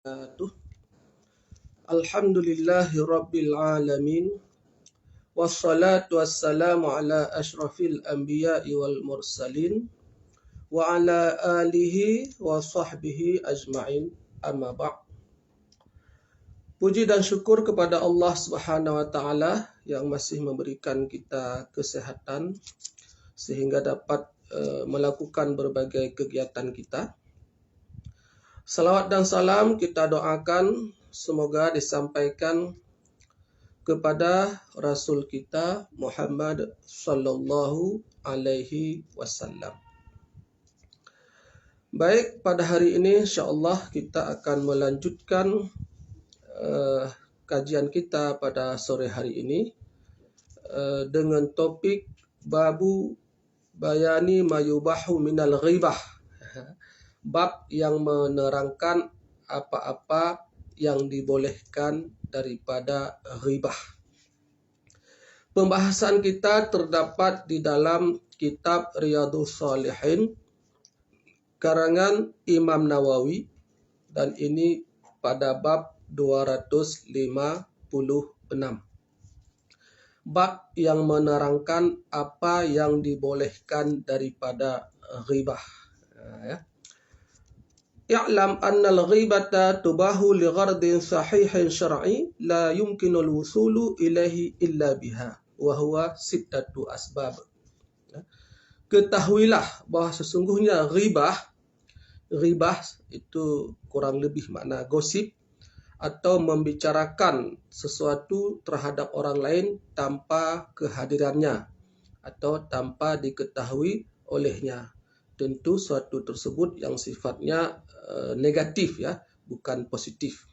wabarakatuh. Alhamdulillahi rabbil alamin. Wassalatu wassalamu ala ashrafil anbiya'i wal mursalin wa ala alihi wa sahbihi ajma'in, amma ba'd. Puji dan syukur kepada Allah Subhanahu wa taala yang masih memberikan kita kesehatan sehingga dapat melakukan berbagai kegiatan kita. Salawat dan salam kita doakan semoga disampaikan kepada Rasul kita Muhammad sallallahu alaihi wasallam. Baik, pada hari ini insyaallah kita akan melanjutkan kajian kita pada sore hari ini dengan topik babu bayani mayubahu minal ghibah. Bab yang menerangkan apa-apa yang dibolehkan daripada ghibah. Pembahasan kita terdapat di dalam kitab Riyadhus Shalihin karangan Imam Nawawi, dan ini pada bab 256. Bab yang menerangkan apa yang dibolehkan daripada ghibah. I'lam anna al-ghibata tubahu li ghardin sahihin syar'i la yumkinu al-wusulu ilaihi illa biha wa huwa sittatu asbab. Ketahuilah bahwa sesungguhnya ghibah itu kurang lebih makna gosip atau membicarakan sesuatu terhadap orang lain tanpa kehadirannya atau tanpa diketahui olehnya. Tentu suatu tersebut yang sifatnya negatif, ya, bukan positif.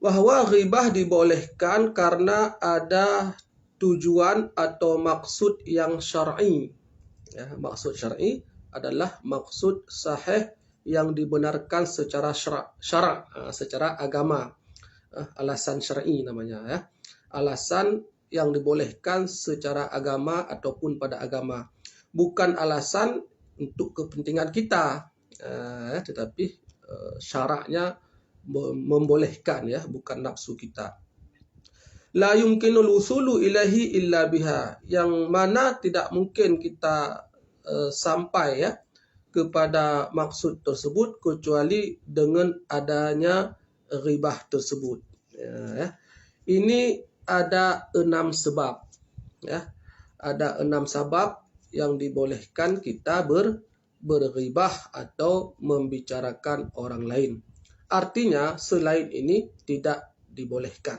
Bahwa ghibah dibolehkan karena ada tujuan atau maksud yang syar'i. Ya, maksud syar'i adalah maksud sahih yang dibenarkan secara secara agama. Alasan syar'i namanya, ya. Alasan yang dibolehkan secara agama ataupun pada agama. Bukan alasan untuk kepentingan kita, tetapi syaraknya membolehkan, ya, bukan nafsu kita. La yumkinul wusulu ilahi illa biha, yang mana tidak mungkin kita sampai, ya, kepada maksud tersebut kecuali dengan adanya ghibah tersebut. Ya. Ini ada 6 sebab, ya. Ada 6 sebab yang dibolehkan kita berghibah atau membicarakan orang lain. Artinya selain ini tidak dibolehkan.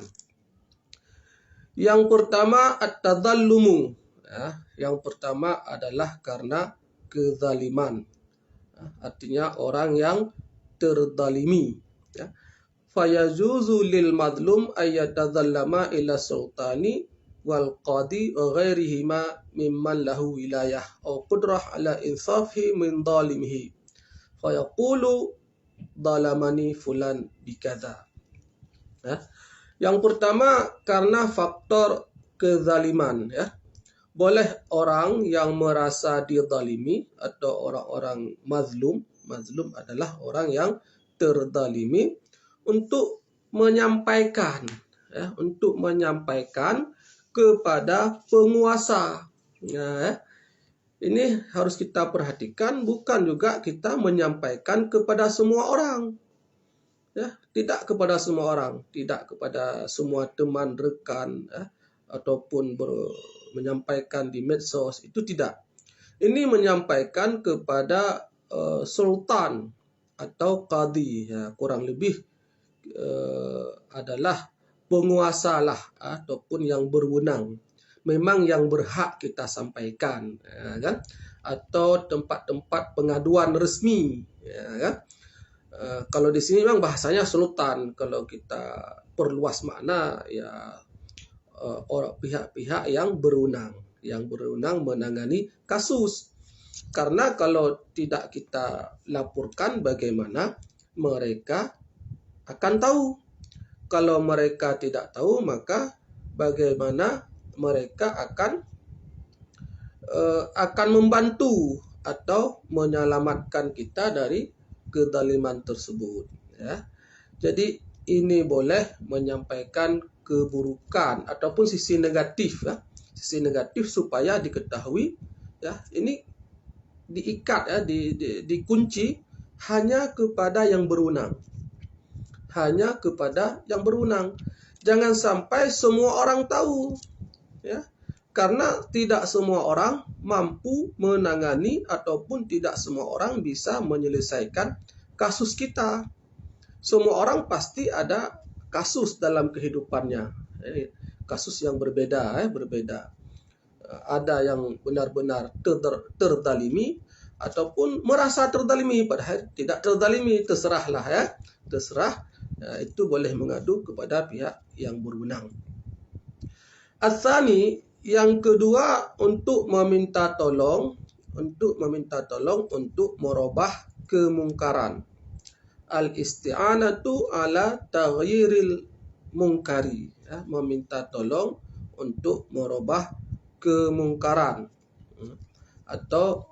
Yang pertama at-tadhallumu, ya. Yang pertama adalah karena kezaliman. Artinya orang yang terzalimi, ya. Fayajuzu lil madlum ayyatadhallama ila sultani wal qadi wa ghairihima mimman lahu wilayah aw qudrah ala insafi min zalimihi fa yaqulu zalamani fulan bikadza. Yang pertama karena faktor kezaliman, ya. Boleh orang yang merasa dizalimi atau orang-orang mazlum adalah orang yang terzalimi untuk menyampaikan, ya, kepada penguasa. Ya, ini harus kita perhatikan, bukan juga kita menyampaikan kepada semua orang. Ya, tidak kepada semua orang, tidak kepada semua teman, rekan, ya, ataupun menyampaikan di medsos, itu tidak. Ini menyampaikan kepada sultan atau qadi, ya, kurang lebih adalah penguasa lah, ataupun yang berwenang, memang yang berhak kita sampaikan, ya, kan? Atau tempat-tempat pengaduan resmi, ya, kan? Kalau di sini memang bahasanya sultan, kalau kita perluas makna, ya, orang pihak-pihak yang berwenang menangani kasus. Karena kalau tidak kita laporkan, bagaimana mereka akan tahu? Kalau mereka tidak tahu, maka bagaimana mereka akan membantu atau menyelamatkan kita dari kezaliman tersebut. Ya. Jadi ini boleh menyampaikan keburukan ataupun sisi negatif, ya. Sisi negatif supaya diketahui, ya. Ini diikat, ya, dikunci hanya kepada yang berwenang. Hanya kepada yang berwenang. Jangan sampai semua orang tahu, ya. Karena tidak semua orang mampu menangani ataupun tidak semua orang bisa menyelesaikan kasus kita. Semua orang pasti ada kasus dalam kehidupannya, kasus yang berbeda, berbeda. Ada yang benar-benar terdalimi ataupun merasa terdalimi, padahal tidak terdalimi. Terserahlah, ya, terserah. Itu boleh mengadu kepada pihak yang berwenang. Asani, yang kedua, untuk meminta tolong untuk merubah kemungkaran. Al-isti'anatu ala taghyiril mungkari, ya, meminta tolong untuk merubah kemungkaran, atau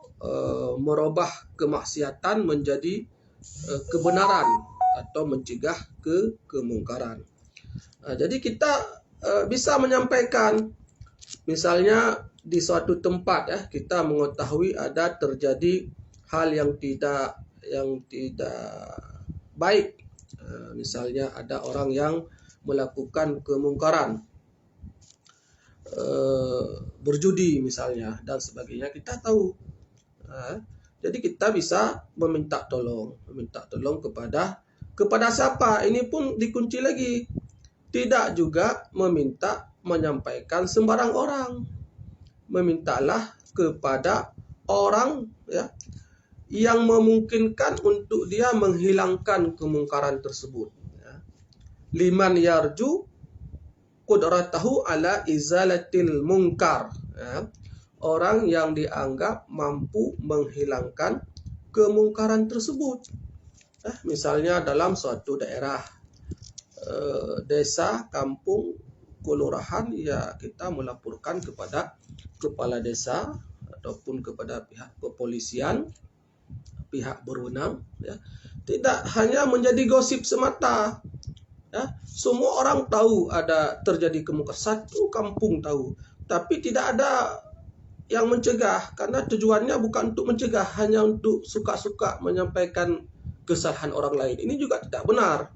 merubah kemaksiatan menjadi kebenaran atau mencegah kemungkaran. Jadi kita bisa menyampaikan, misalnya di suatu tempat, ya, kita mengetahui ada terjadi hal yang tidak baik. Misalnya ada orang yang melakukan kemungkaran, berjudi misalnya dan sebagainya, kita tahu. Jadi kita bisa meminta tolong kepada siapa? Ini pun dikunci lagi. Tidak juga menyampaikan sembarang orang. Memintalah kepada orang, ya, yang memungkinkan untuk dia menghilangkan kemungkaran tersebut. Liman yarju qudratahu ala izalatil munkar. Orang yang dianggap mampu menghilangkan kemungkaran tersebut. Misalnya dalam suatu daerah, desa, kampung, kelurahan, ya, kita melaporkan kepada kepala desa ataupun kepada pihak kepolisian, pihak berwenang, ya. Tidak hanya menjadi gosip semata, ya. Semua orang tahu ada terjadi kemungkaran, satu kampung tahu, tapi tidak ada yang mencegah, karena tujuannya bukan untuk mencegah, hanya untuk suka-suka menyampaikan kesalahan orang lain. Ini juga tidak benar,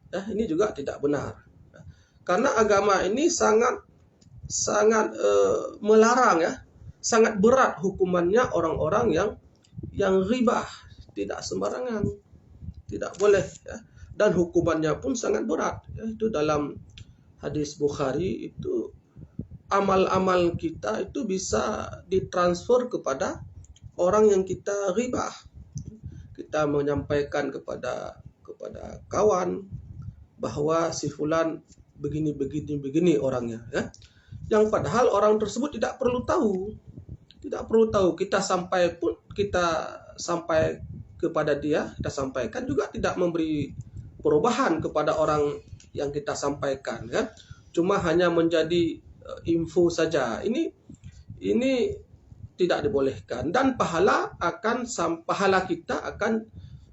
ya. Ini juga tidak benar, karena agama ini sangat melarang, ya, sangat berat hukumannya orang-orang yang ghibah. Tidak sembarangan, tidak boleh, ya. Dan hukumannya pun sangat berat, ya. Itu dalam hadis Bukhari, itu amal-amal kita itu bisa ditransfer kepada orang yang kita ghibah. Kita menyampaikan kepada kawan bahwa si fulan begini orangnya, ya. Yang padahal orang tersebut tidak perlu tahu. Kita sampai kepada dia, kita sampaikan juga tidak memberi perubahan kepada orang yang kita sampaikan, kan? Cuma hanya menjadi info saja. Ini tidak dibolehkan, dan pahala kita akan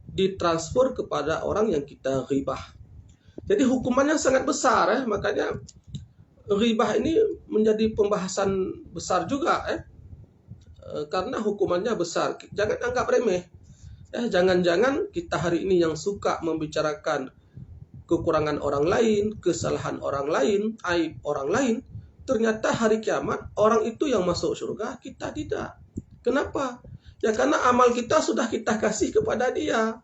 ditransfer kepada orang yang kita ghibah. Jadi hukumannya sangat besar, ya. Makanya ghibah ini menjadi pembahasan besar juga, karena hukumannya besar. Jangan anggap remeh. Jangan-jangan kita hari ini yang suka membicarakan kekurangan orang lain, kesalahan orang lain, aib orang lain, ternyata hari kiamat orang itu yang masuk surga, kita tidak. Kenapa? Ya karena amal kita sudah kita kasih kepada dia.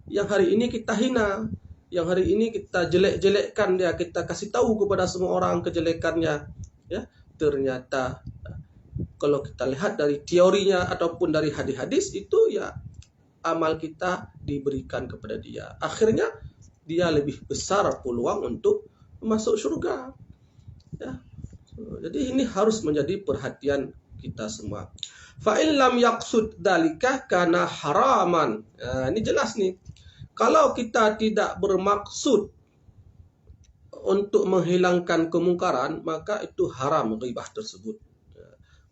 Yang hari ini kita hina, yang hari ini kita jelek-jelekkan dia, kita kasih tahu kepada semua orang kejelekannya, ya. Ternyata kalau kita lihat dari teorinya ataupun dari hadis-hadis itu, ya, amal kita diberikan kepada dia. Akhirnya dia lebih besar peluang untuk masuk surga, ya. Jadi ini harus menjadi perhatian kita semua. Fa in lam yaqsud dalika kana haraman. Ini jelas nih. Kalau kita tidak bermaksud untuk menghilangkan kemungkaran, maka itu haram ghibah tersebut.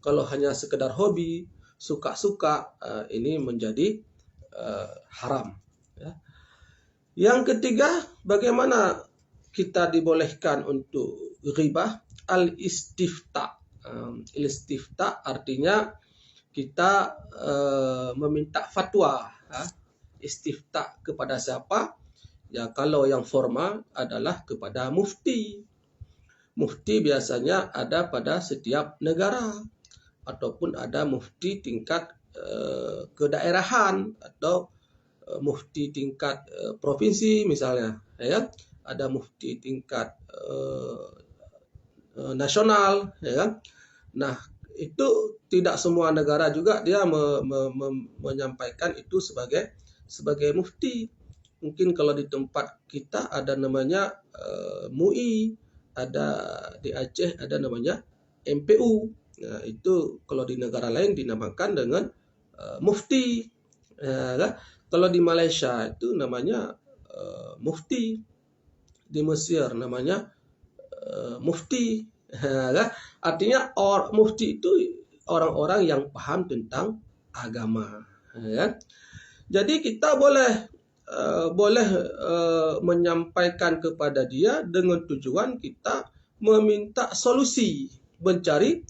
Kalau hanya sekedar hobi, suka-suka, ini menjadi haram, ya. Yang ketiga, bagaimana kita dibolehkan untuk ghibah? Al-istifta. Al-istifta artinya kita meminta fatwa. Istifta kepada siapa? Ya, kalau yang formal adalah kepada mufti. Mufti biasanya ada pada setiap negara, ataupun ada mufti tingkat kedaerahan atau mufti tingkat provinsi misalnya, ya. Ada mufti tingkat nasional, ya kan. Nah, itu tidak semua negara juga dia menyampaikan itu sebagai mufti. Mungkin kalau di tempat kita ada namanya MUI, ada di Aceh ada namanya MPU. Nah, itu kalau di negara lain dinamakan dengan mufti. Kan? Kalau di Malaysia itu namanya mufti. Di Mesir namanya mufti. Kan? Artinya mufti itu orang-orang yang paham tentang agama. Kan? Jadi kita boleh menyampaikan kepada dia dengan tujuan kita meminta solusi, mencari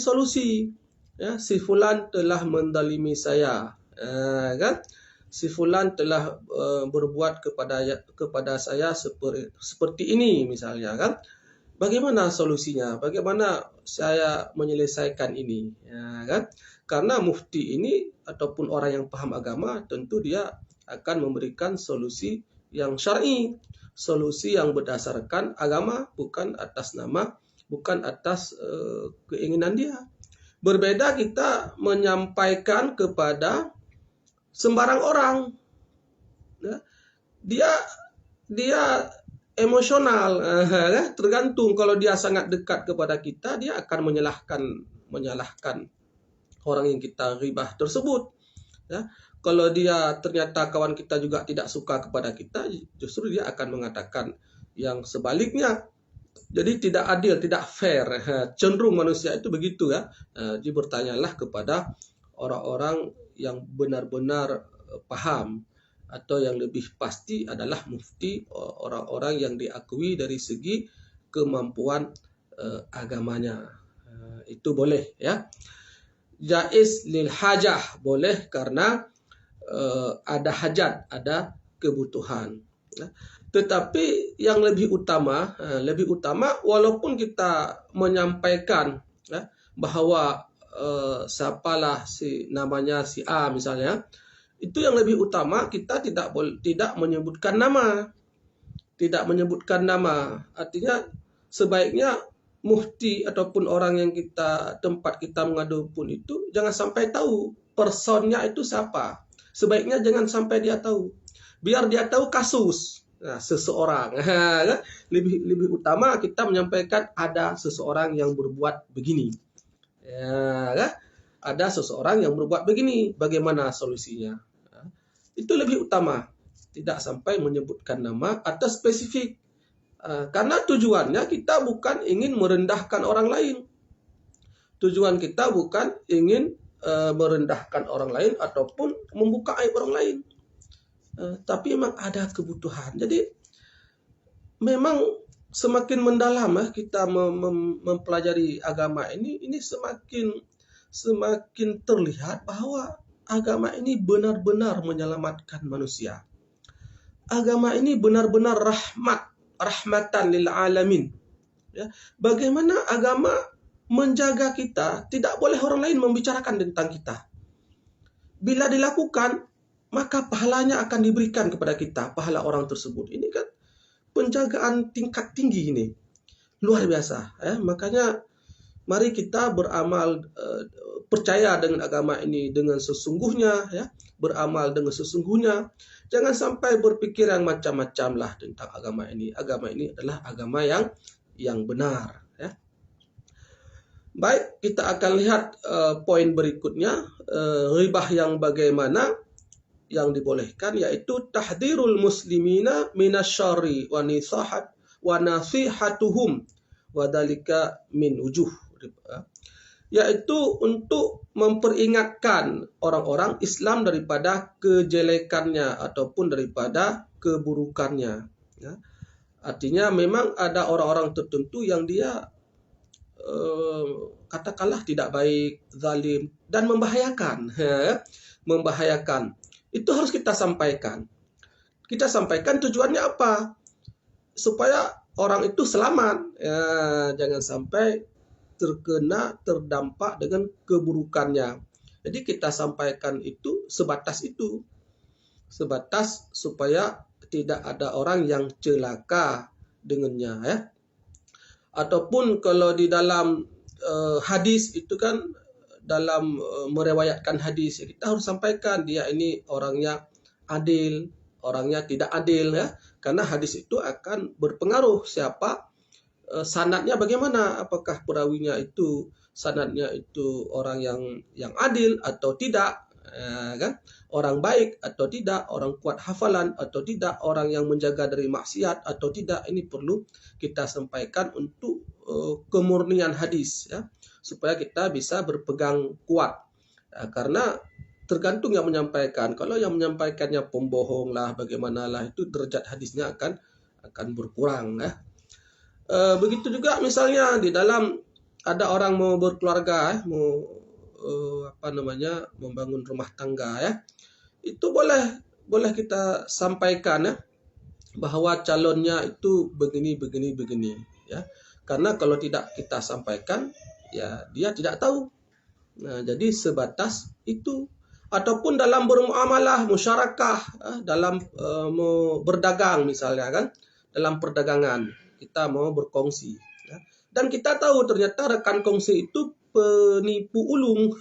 solusi. Ya, si fulan telah mendalimi saya, kan? Si fulan telah berbuat kepada saya seperti ini misalnya, kan? Bagaimana solusinya? Bagaimana saya menyelesaikan ini? Ya, kan? Karena mufti ini ataupun orang yang paham agama tentu dia akan memberikan solusi yang syar'i, solusi yang berdasarkan agama, bukan atas keinginan dia. Berbeda kita menyampaikan kepada sembarang orang, ya. Dia emosional, tergantung. Kalau dia sangat dekat kepada kita, dia akan menyalahkan orang yang kita ghibah tersebut, ya. Kalau dia ternyata kawan kita juga tidak suka kepada kita, justru dia akan mengatakan yang sebaliknya. Jadi tidak adil, tidak fair. Cenderung manusia itu begitu, ya. Jadi bertanyalah kepada orang-orang yang benar-benar paham, atau yang lebih pasti adalah mufti, orang-orang yang diakui dari segi kemampuan agamanya. Itu boleh, ya. Jaiz lil hajah, boleh karena ada hajat, ada kebutuhan. Tetapi yang lebih utama walaupun kita menyampaikan bahwa siapalah namanya si A misalnya, itu yang lebih utama kita tidak menyebutkan nama. Artinya sebaiknya mufti ataupun orang yang tempat kita mengadu pun itu jangan sampai tahu personnya itu siapa. Sebaiknya jangan sampai dia tahu. Biar dia tahu kasus seseorang. Lebih utama kita menyampaikan ada seseorang yang berbuat begini. Ya, ada seseorang yang berbuat begini. Bagaimana solusinya? Itu lebih utama. Tidak sampai menyebutkan nama atau spesifik. Karena tujuannya kita bukan ingin merendahkan orang lain. Tujuan kita bukan ingin merendahkan orang lain ataupun membuka aib orang lain, tapi memang ada kebutuhan. Jadi memang semakin mendalam kita mempelajari agama ini semakin terlihat bahwa agama ini benar-benar menyelamatkan manusia. Agama ini benar-benar rahmatan lil alamin. Ya, bagaimana agama menjaga kita, tidak boleh orang lain membicarakan tentang kita. Bila dilakukan, maka pahalanya akan diberikan kepada kita, pahala orang tersebut. Ini kan penjagaan tingkat tinggi ini. Luar biasa. Makanya mari kita beramal, percaya dengan agama ini dengan sesungguhnya, ya, beramal dengan sesungguhnya. Jangan sampai berpikir yang macam-macam lah tentang agama ini. Agama ini adalah agama yang benar. Baik, kita akan lihat poin berikutnya, ghibah yang bagaimana yang dibolehkan, yaitu tahdirul muslimina minasyarri wa nasihatuhum wa dalika min wujuh. yaitu untuk memperingatkan orang-orang Islam daripada kejelekannya ataupun daripada keburukannya. Ya. Artinya memang ada orang-orang tertentu yang dia katakanlah tidak baik, zalim, dan membahayakan. Ya. Membahayakan. Itu harus kita sampaikan. Kita sampaikan tujuannya apa? Supaya orang itu selamat. Ya, jangan sampai terdampak dengan keburukannya. Jadi kita sampaikan itu sebatas supaya tidak ada orang yang celaka dengannya, ya. Ataupun kalau di dalam hadis itu kan, dalam merewayatkan hadis, kita harus sampaikan dia ini orangnya adil, orangnya tidak adil, ya. Karena hadis itu akan berpengaruh siapa sanadnya bagaimana, apakah perawinya itu sanadnya itu orang yang adil atau tidak, kan? Orang baik atau tidak, orang kuat hafalan atau tidak, orang yang menjaga dari maksiat atau tidak. Ini perlu kita sampaikan untuk kemurnian hadis, ya, supaya kita bisa berpegang kuat. Karena tergantung yang menyampaikan. Kalau yang menyampaikannya pembohong lah, bagaimanalah, itu derajat hadisnya akan berkurang, ya. Begitu juga misalnya di dalam ada orang mau berkeluarga, mau membangun rumah tangga, ya. Itu boleh kita sampaikan, ya, bahwa calonnya itu begini, ya. Karena kalau tidak kita sampaikan, ya dia tidak tahu. Nah, jadi sebatas itu. Ataupun dalam bermuamalah, musyarakah, dalam mau berdagang misalnya, kan, dalam perdagangan kita mau berkongsi, ya. Dan kita tahu ternyata rekan kongsi itu penipu ulung.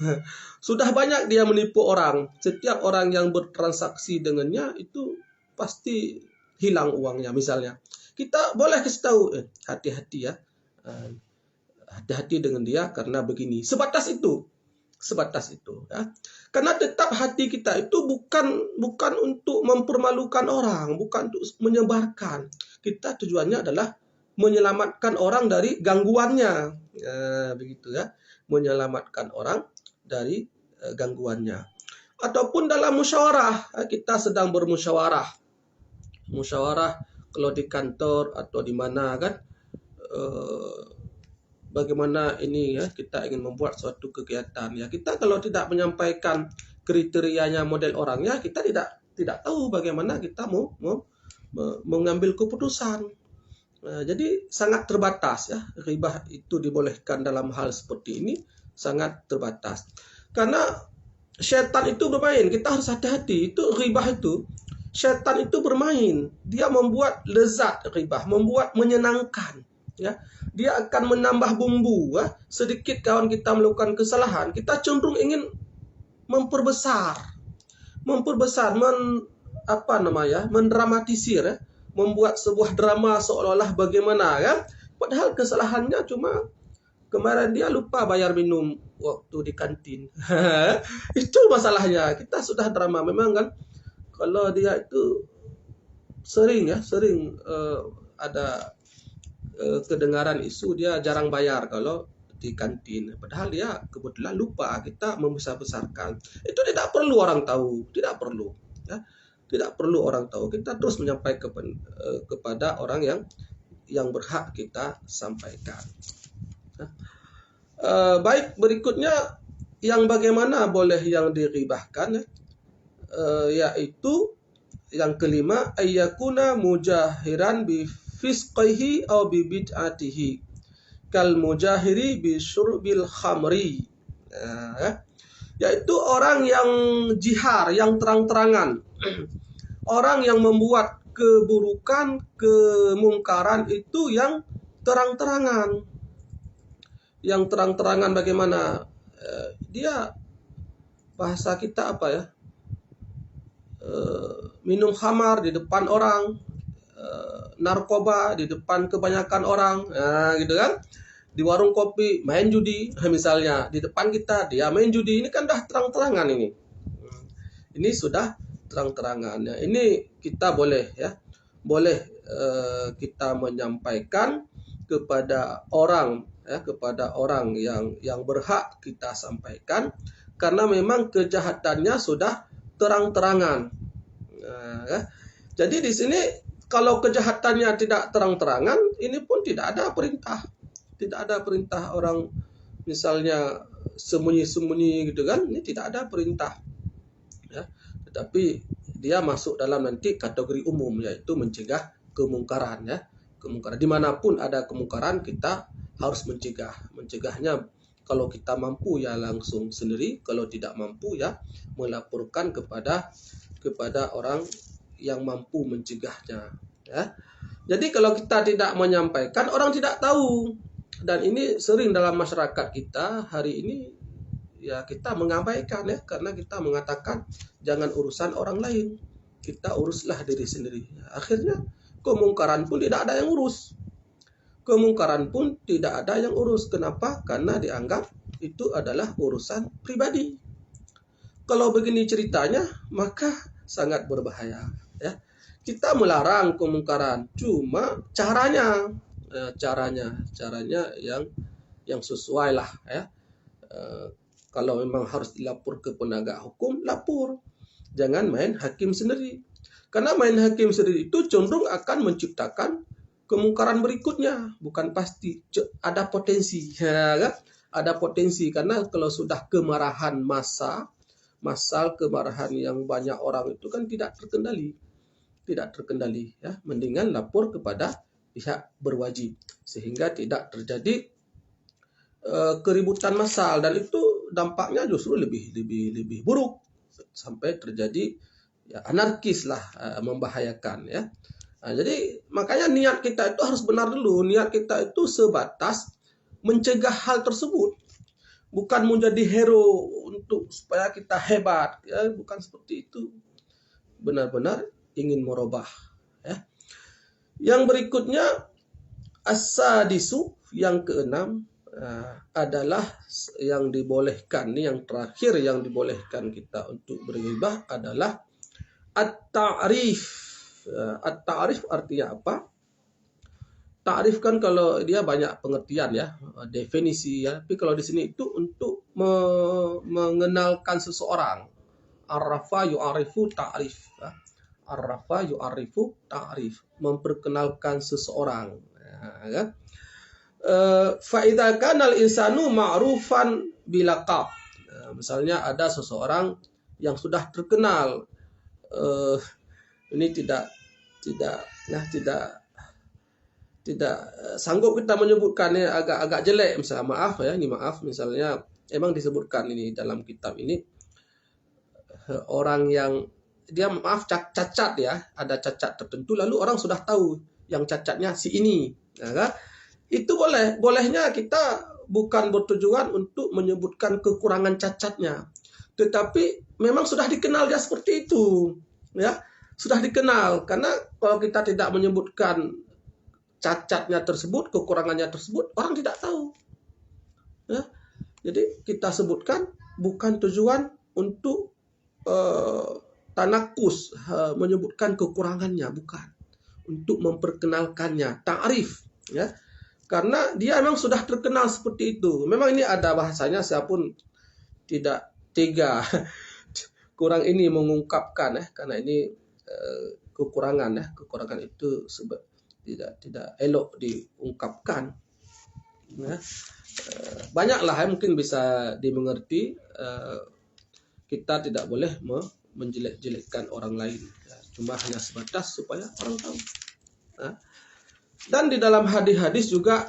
Sudah banyak dia menipu orang. Setiap orang yang bertransaksi dengannya itu pasti hilang uangnya misalnya. Kita boleh kasih tahu, hati-hati, ya. Hati-hati dengan dia karena begini. Sebatas itu, ya. Karena tetap hati kita itu bukan untuk mempermalukan orang, bukan untuk menyebarkan. Kita tujuannya adalah menyelamatkan orang dari gangguannya, begitu, ya. Menyelamatkan orang dari gangguannya. Ataupun dalam musyawarah, kita sedang bermusyawarah. Musyawarah kalau di kantor atau di mana, kan, bagaimana ini, ya, kita ingin membuat suatu kegiatan, ya. Kita kalau tidak menyampaikan kriterianya model orangnya, kita tidak tahu bagaimana kita mau mengambil keputusan. Jadi sangat terbatas, ya. Ribah itu dibolehkan dalam hal seperti ini sangat terbatas. Karena syaitan itu bermain, kita harus hati-hati. Itu ribah itu, syaitan itu bermain. Dia membuat lezat ribah, membuat menyenangkan, ya. Dia akan menambah bumbu, ya. Sedikit kawan kita melakukan kesalahan, kita cenderung ingin memperbesar, mendramatisir, ya. Membuat sebuah drama seolah-olah bagaimana, kan? Padahal kesalahannya cuma kemarin dia lupa bayar minum waktu di kantin. Itu masalahnya. Kita sudah drama memang, kan. Kalau dia itu sering ada kedengaran isu dia jarang bayar kalau di kantin. Padahal dia kebetulan lupa, kita membesar-besarkan. Itu tidak perlu orang tahu, tidak perlu, ya. Tidak perlu orang tahu. Kita terus menyampaikan kepada orang yang berhak kita sampaikan. Baik, berikutnya yang bagaimana boleh yang diribahkan, ya. Yaitu yang kelima, ayyakuna mujahiran bi fisqihi aw bi bid'atihi kal mujahiri bi syurbil khamri. Yaitu orang yang jihar, yang terang-terangan. Orang yang membuat keburukan, kemungkaran itu yang terang-terangan. Yang terang-terangan bagaimana? Dia, bahasa kita apa, ya? Minum khamar di depan orang, narkoba di depan kebanyakan orang, gitu, kan? Di warung kopi main judi misalnya, di depan kita dia main judi. Ini kan dah terang-terangan ini. Ini sudah terang-terangan, ya. Ini kita boleh, ya. Boleh kita menyampaikan kepada orang ya, kepada orang yang berhak kita sampaikan, karena memang kejahatannya sudah terang-terangan. Ya. Jadi di sini kalau kejahatannya tidak terang-terangan, ini pun tidak ada perintah orang misalnya sembunyi-sembunyi gitu kan, ini tidak ada perintah. Ya. Tetapi dia masuk dalam nanti kategori umum, yaitu mencegah kemungkaran, ya. Kemungkaran dimanapun ada kemungkaran, kita harus mencegahnya. Kalau kita mampu ya langsung sendiri, kalau tidak mampu ya melaporkan kepada orang yang mampu mencegahnya, ya. Jadi kalau kita tidak menyampaikan, orang tidak tahu. Dan ini sering dalam masyarakat kita hari ini, ya kita mengabaikan, ya, karena kita mengatakan jangan urusan orang lain, kita uruslah diri sendiri. Akhirnya kemungkaran pun tidak ada yang urus. Kenapa? Karena dianggap itu adalah urusan pribadi. Kalau begini ceritanya, maka sangat berbahaya, ya. Kita melarang kemungkaran, cuma caranya yang sesuai lah, ya. Kalau memang harus dilapor ke penegak hukum, lapor. Jangan main hakim sendiri. Karena main hakim sendiri itu cenderung akan menciptakan kemungkaran berikutnya. Bukan pasti, ada potensi, ya kan? Ada potensi, karena kalau sudah kemarahan massal kemarahan yang banyak orang itu kan tidak terkendali, ya. Mendingan lapor kepada pihak berwajib sehingga tidak terjadi keributan massal, dan itu dampaknya justru lebih buruk sampai terjadi ya anarkis lah, membahayakan, ya. Nah, jadi makanya niat kita itu harus benar dulu. Niat kita itu sebatas mencegah hal tersebut, bukan menjadi hero untuk supaya kita hebat, ya, bukan seperti itu. Benar-benar ingin merubah, ya. Yang berikutnya as-sadisu, yang keenam, adalah yang dibolehkan, yang terakhir yang dibolehkan kita untuk berghibah adalah at-ta'rif. At-ta'rif artinya apa? Ta'rif kan kalau dia banyak pengertian, ya, definisi, ya. Tapi kalau di sini itu untuk mengenalkan seseorang. Arrafa yu'arifu ta'rif. Arrafa yu'arifu ta'rif, memperkenalkan seseorang, ya. Fa idza kana al-insanu ma'rufan bilaqab. Misalnya ada seseorang yang sudah terkenal, ini tidak sanggup kita menyebutkannya, agak jelek, misalnya maaf, misalnya emang disebutkan ini dalam kitab ini, orang yang dia cacat, ya, ada cacat tertentu, lalu orang sudah tahu yang cacatnya si ini, ya kan? Itu bolehnya kita bukan bertujuan untuk menyebutkan kekurangan cacatnya, tetapi memang sudah dikenal dia seperti itu, ya, sudah dikenal. Karena kalau kita tidak menyebutkan cacatnya tersebut, kekurangannya tersebut, orang tidak tahu, ya. Jadi kita sebutkan bukan tujuan untuk tanakus, menyebutkan kekurangannya, bukan, untuk memperkenalkannya, ta'rif, ya. Karena dia memang sudah terkenal seperti itu. Memang ini ada bahasanya, saya pun tidak tega kurang ini mengungkapkan, ya, karena ini kekurangan, ya. Kekurangan itu tidak elok diungkapkan, ya. Banyaklah, ya, mungkin bisa dimengerti. Kita tidak boleh menjelek-jelekkan orang lain, ya. Cuma hanya sebatas supaya orang tahu, ya. Dan di dalam hadis-hadis juga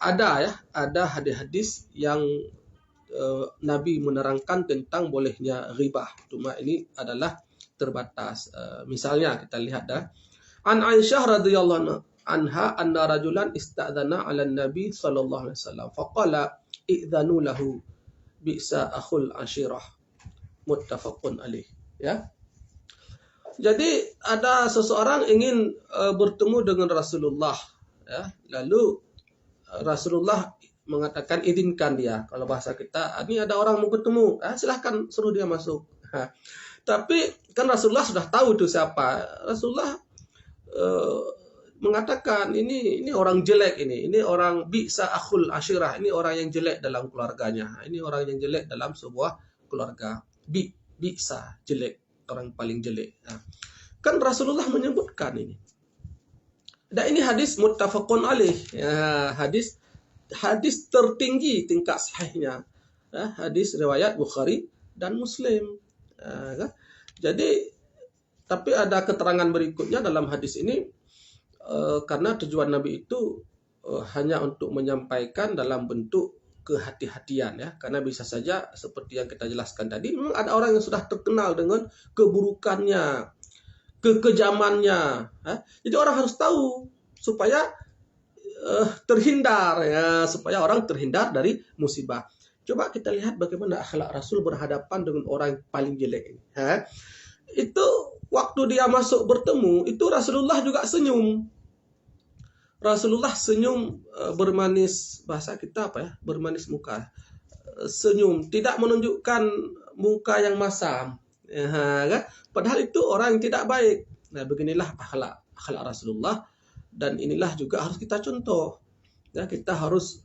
ada hadis-hadis yang Nabi menerangkan tentang bolehnya ghibah. Cuma ini adalah terbatas. Misalnya kita lihat, an Aisyah radhiyallahu anha anna rajulan ista'dzana 'ala Nabi sallallahu alaihi wasallam faqala i'dzanu lahu bi'sa akhul ashirah, muttafaqun alaih, ya. Jadi ada seseorang ingin bertemu dengan Rasulullah, ya. Lalu Rasulullah mengatakan izinkan dia. Kalau bahasa kita, ini ada orang mau bertemu, silahkan suruh dia masuk. Tapi kan Rasulullah sudah tahu itu siapa. Rasulullah mengatakan ini orang jelek, ini orang bi'sa akhul ashirah, ini orang yang jelek dalam keluarganya, ini orang yang jelek dalam sebuah keluarga. Bi'sa, jelek, orang paling jelek. Nah, kan Rasulullah menyebutkan ini. Dan ini hadis muttafaqun alaih, ya, hadis tertinggi tingkat sahihnya, ya, hadis riwayat Bukhari dan Muslim. Ya, kan? Jadi, tapi ada keterangan berikutnya dalam hadis ini, karena tujuan Nabi itu hanya untuk menyampaikan dalam bentuk kehati-hatian, ya, karena bisa saja seperti yang kita jelaskan tadi, memang ada orang yang sudah terkenal dengan keburukannya, kekejamannya, ya. Jadi orang harus tahu supaya terhindar, ya, supaya orang terhindar dari musibah. Coba kita lihat bagaimana akhlak Rasul berhadapan dengan orang yang paling jelek ini, ya. Itu waktu dia masuk bertemu, itu Rasulullah juga senyum. Rasulullah senyum, bermanis, bahasa kita apa ya? Bermanis muka. Senyum, tidak menunjukkan muka yang masam. Ya, kan? Padahal itu orang yang tidak baik. Nah, beginilah akhlak Rasulullah, dan inilah juga harus kita contoh. Ya, kita harus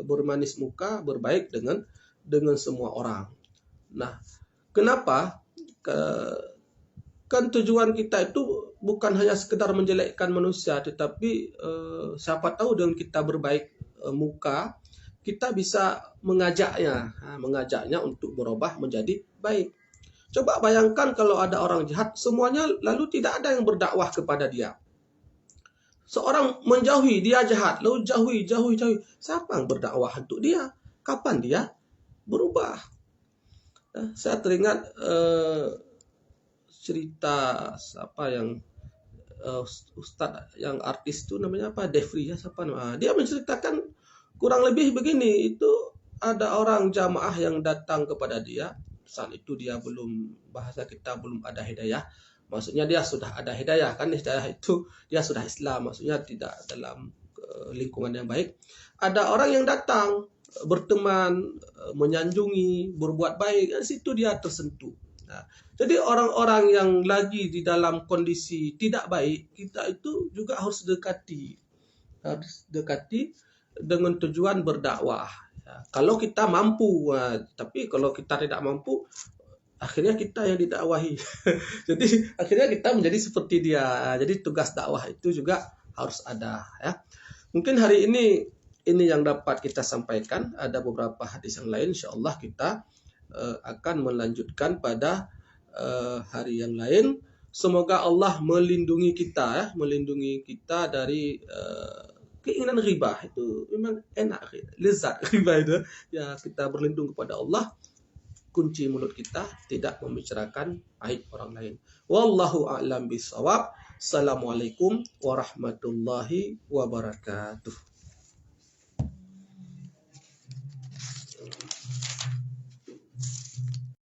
bermanis muka, berbaik dengan semua orang. Nah, kenapa? Kan tujuan kita itu bukan hanya sekedar menjelekkan manusia, tetapi siapa tahu dengan kita berbaik muka, kita bisa mengajaknya untuk berubah menjadi baik. Coba bayangkan kalau ada orang jahat, semuanya lalu tidak ada yang berdakwah kepada dia. Seorang menjauhi, dia jahat, lalu jauhi. Siapa yang berdakwah untuk dia? Kapan dia berubah? Saya teringat cerita apa yang ustadz yang artis itu namanya apa, Devri, ya, siapa nama? Dia menceritakan kurang lebih begini, itu ada orang jamaah yang datang kepada dia saat itu dia belum, bahasa kita belum ada hidayah, maksudnya dia sudah ada hidayah, kan hidayah itu dia sudah Islam, maksudnya tidak dalam lingkungan yang baik. Ada orang yang datang berteman, menyanjungi, berbuat baik, di situ dia tersentuh. Nah, jadi orang-orang yang lagi di dalam kondisi tidak baik, kita itu juga harus dekati dengan tujuan berdakwah. Ya, kalau kita mampu, tapi kalau kita tidak mampu, akhirnya kita yang didakwahi. Jadi akhirnya kita menjadi seperti dia. Jadi tugas dakwah itu juga harus ada, ya. Mungkin hari ini yang dapat kita sampaikan. Ada beberapa hadis yang lain, insyaallah kita akan melanjutkan pada hari yang lain. Semoga Allah melindungi kita, dari keinginan riba. Itu memang enak, lezat riba itu. Ya, kita berlindung kepada Allah. Kunci mulut kita tidak membicarakan aib orang lain. Wallahu a'lam bishawab. Assalamualaikum warahmatullahi wabarakatuh.